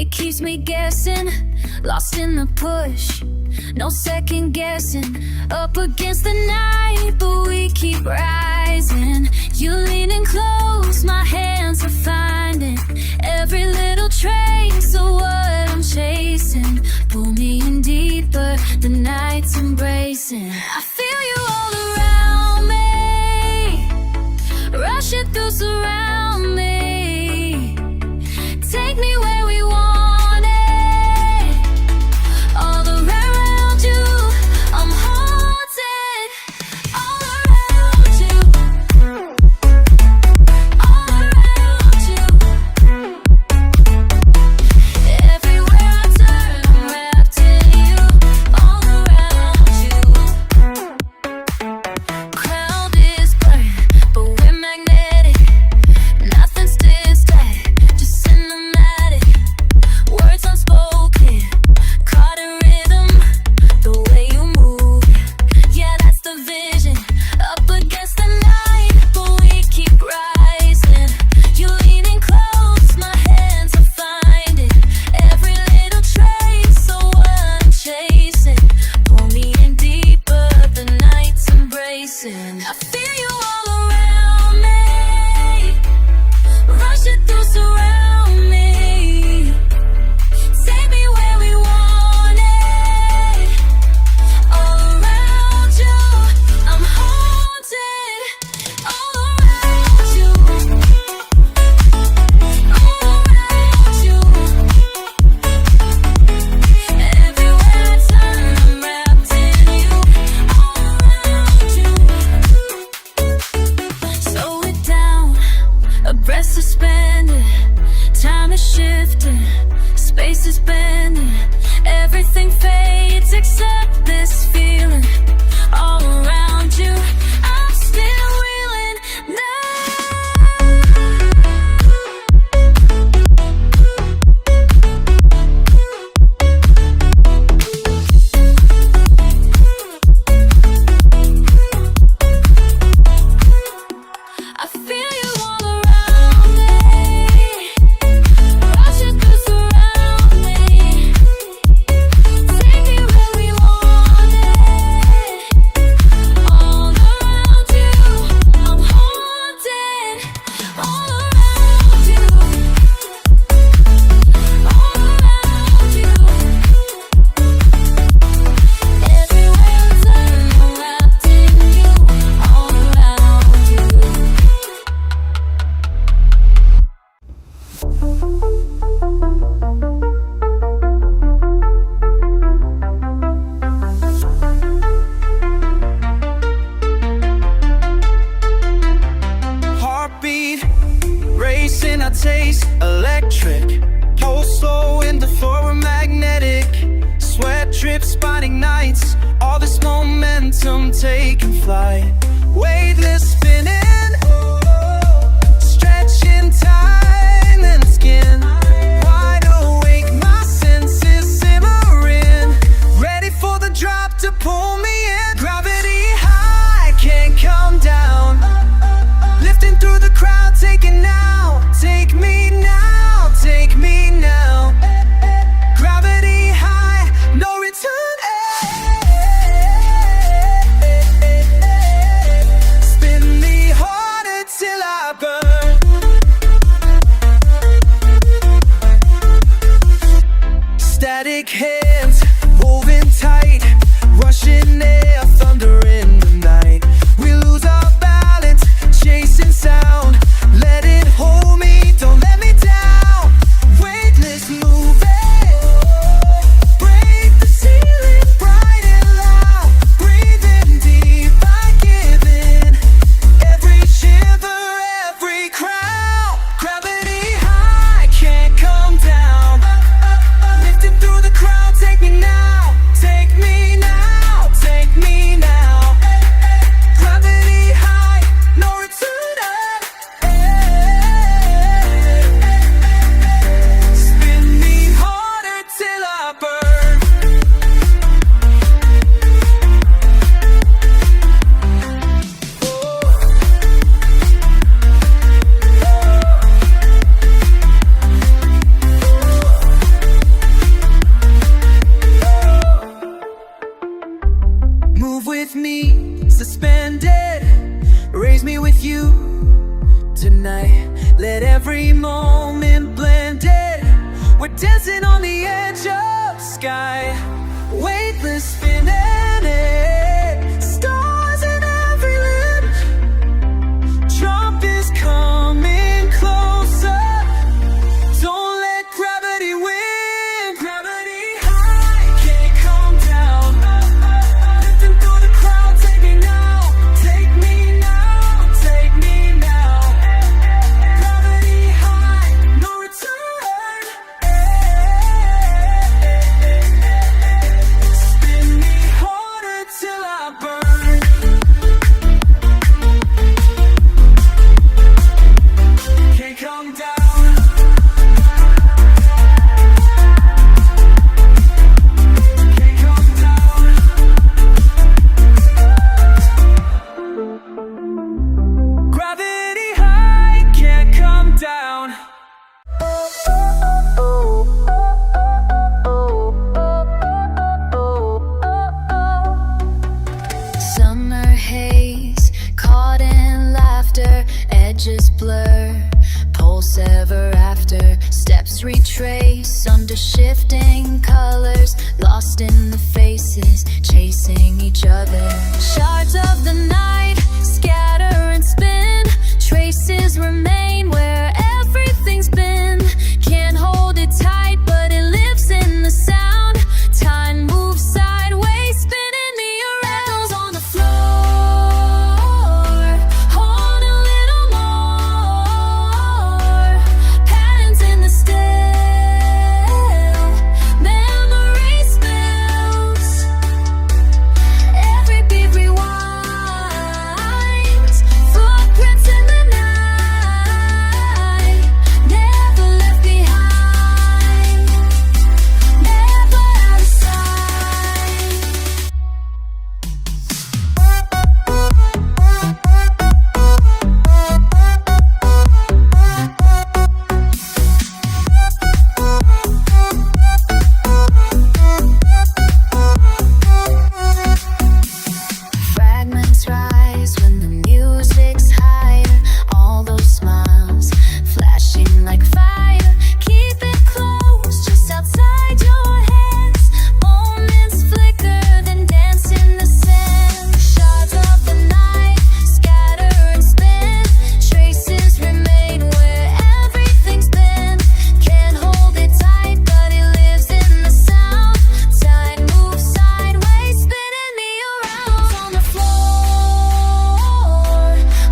It keeps me guessing, lost in the push. No second guessing, up against the night, but we keep rising. You leaning close, my hands are finding every little trace of what I'm chasing. Pull me in deeper, the night's embracing. I feel you all around me, rushing through, surround me. Take me where we want it, all around you. I'm haunted, all around you, all around you. Everywhere I turn, I'm wrapped in you, all around you. Crowd is burning, but we're magnetic. Nothing stays tight, just cinematic. Words unspoken, caught in rhythm. The way you move, yeah, that's the vision. Up against the night, but we keep rising. You leaning close, my hands are finding every little trace of what I'm chasing. Pull me in deeper, the night's embracing. I feel you all around me, rushing through, surround me. Take me where we want it, all around you. I'm haunted, all around you, all around you. Everywhere I turn, I'm wrapped in you, all around you. Slow it down, a breath suspended. Time is shifting, space is bending. Everything fades except this feeling. All around you, I'm still reeling I feel you all around me, rushing through, surround me. Take me where we want it, all around you. I'm haunted, all around you, all around you. Everywhere I turn, I'm wrapped in you, all around you. Heartbeat racing, I taste electric. Pulse slow in the floor, we're magnetic. Sweat drips, spotting nights. All this momentum taking flight. Weightless spinning, stretching time and skin. Wide awake, my senses simmering. Ready for the drop to pull me in. Gravity high, can't come down. Lifting through the crowd, taking now. Take me now, take me now. Gravity high, no return. We're dancing on the edge of sky, weightless spinning it. Stars in every limb. Drop is coming closer. Don't let gravity win. Gravity high, can't come down. Lifting through the crowd, take me now. Take me now, take me now. Gravity high, no return. Spin me harder till I burn. Can't come down. Can't come down. Gravity high, can't come down. Summer haze, caught in laughter, edges blur, pulse ever after, steps retrace under shifting colors, lost in the faces, chasing each other. Shards of the night scatter and spin, traces remain where everything's been. Can't hold it tight, but it lives in the sound. Time moves sideways, spinning me around on the floor. Hold a little more. Patterns in the still. Memory spills. Every beat rewinds. Footprints in the night. Never left behind. Never out of sight. Fragments rise when the music's higher. All those smiles flashing like fire. Keep it close, just outside your hands. Moments flicker, then dance in the sand. Shards of the night scatter and spin. Traces remain where everything's been. Can't hold it tight, but it lives in the sound. Time moves sideways, spinning me around on the floor.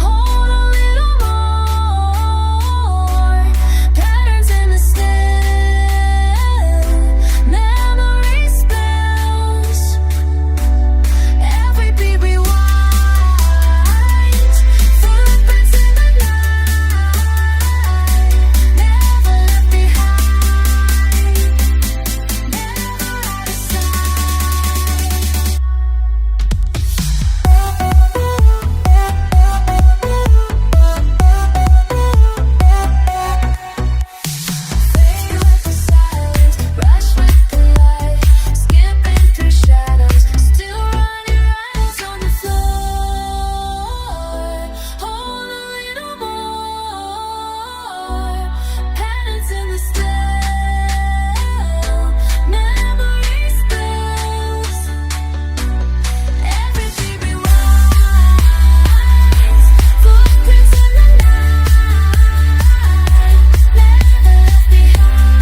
Hold a little more. Patterns in the still. Memory spills. Every beat rewinds. Footprints in the night. Never left behind. Never out of sight. Fade with the silence, rush with the light, skipping through shadows, still running rounds on the floor. Hold a little more. Patterns in the still. Memory spills. Every beat rewinds. Footprints in the night. Never left behind.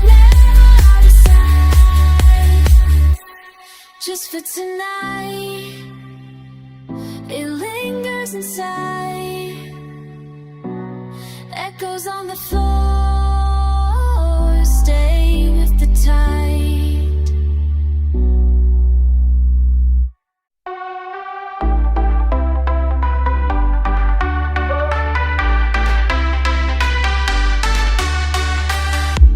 Never out of sight. Just for tonight, it lingers inside. Echoes on the floor. Stay with the tide.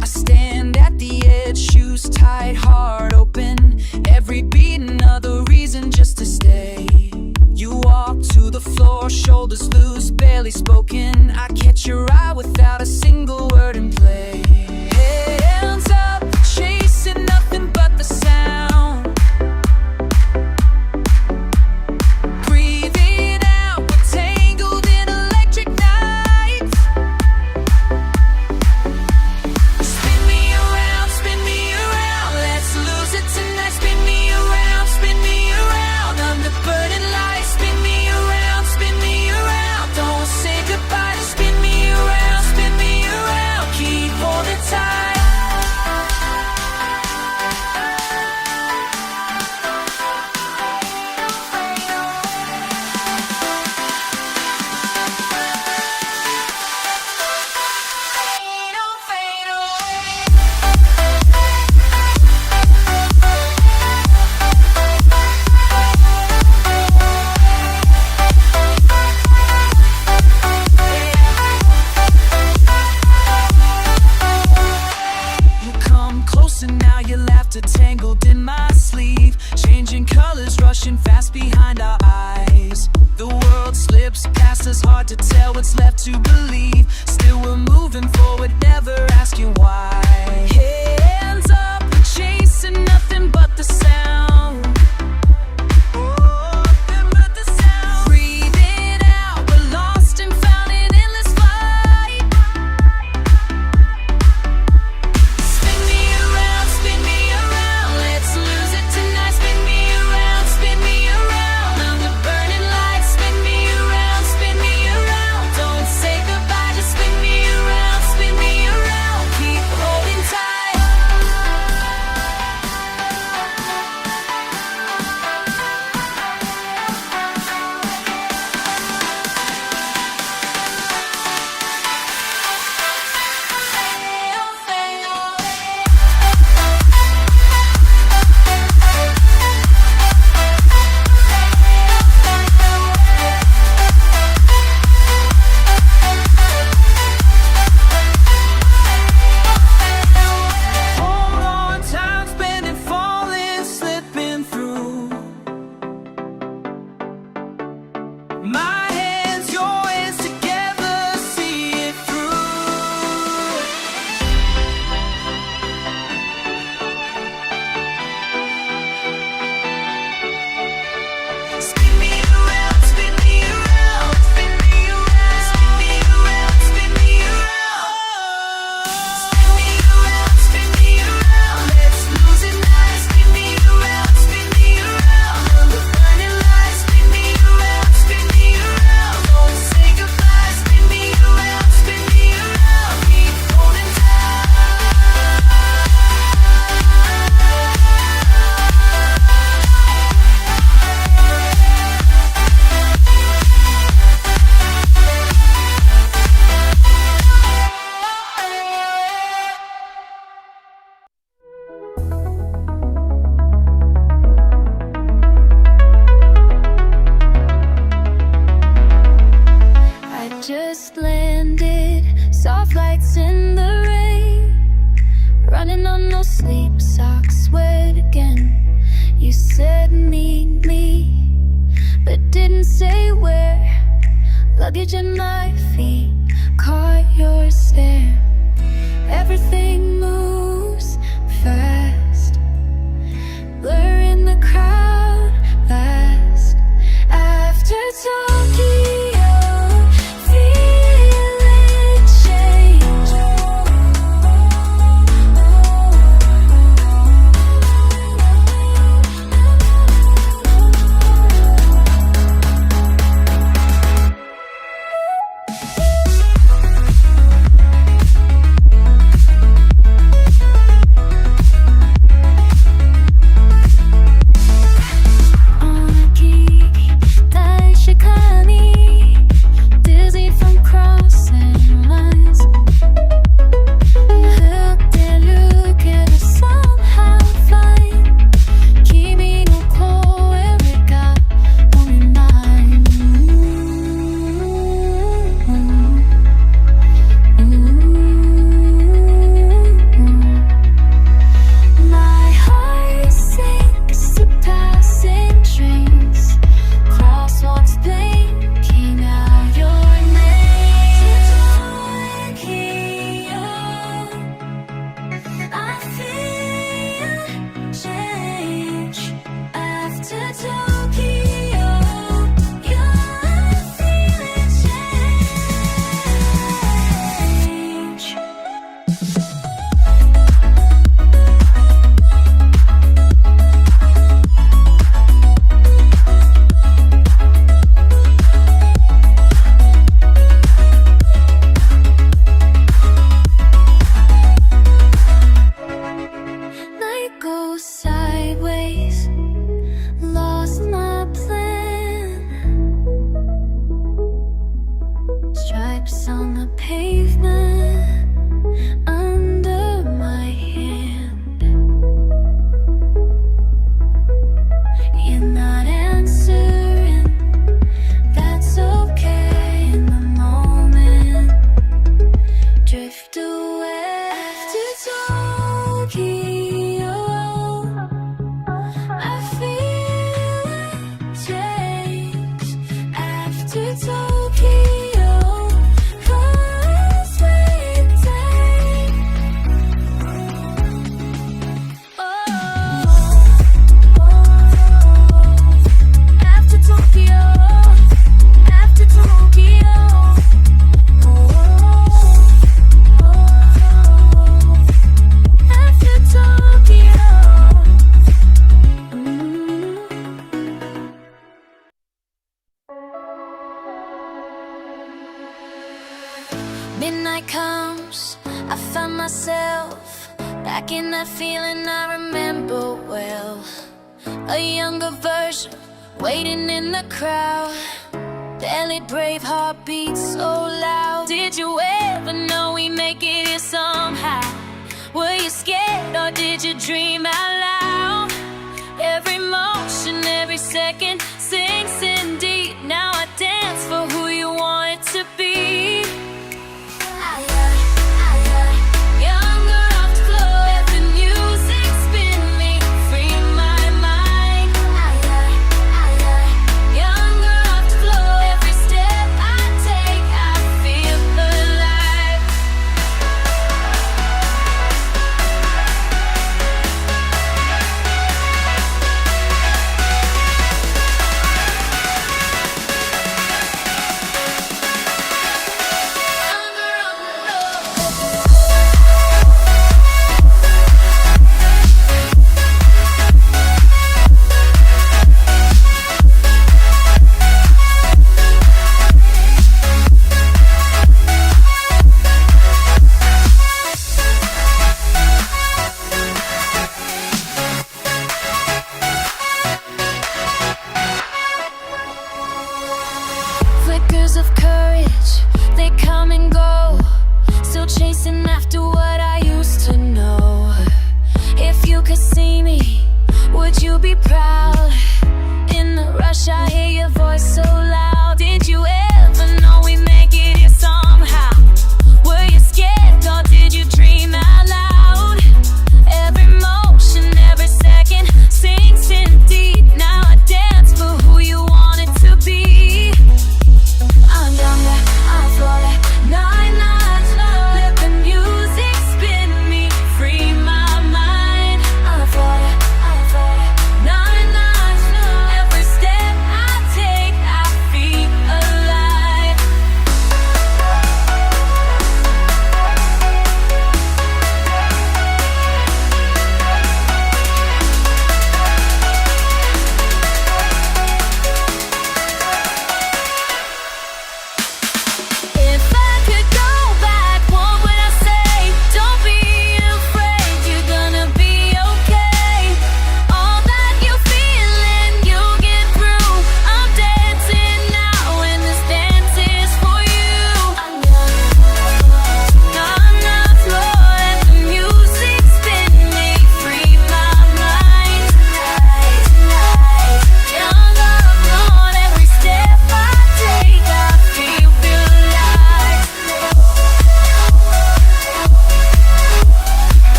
I stand at the edge, shoes tied, heart open. Every beat another reason just to stay. You walk to the floor, shoulders loose, barely spoken. I catch your eye without a single word in play. Hands up, chasing nothing lights in the rain, running on no sleep, socks wet again. You said meet me, but didn't say where. Luggage at my feet, caught your stare. Everything moves fast, blur in the crowd last. After Tokyo, feeling change. Sideways, lost my plan. Stripes on the pavement under my hand. You're not answering, that's okay. In the moment, drift away. After Tokyo, I feel it change. After Tokyo, cause we take. After Tokyo, after Tokyo, after Tokyo. Midnight comes, I find myself back in that feeling I remember well. A younger version, waiting in the crowd. Barely brave, heart beats so loud. Did you ever know we make it here somehow? Were you scared or did you dream out loud? Every motion, every second sinks in deep. Now I dance for who you want it to be. Younger off the floor, let the music spin me, free my mind. Younger off the floor, every step I take, I feel alive. Flickers of courage, they come and go. Still chasing after what I used to know. If you could see me, would you be proud?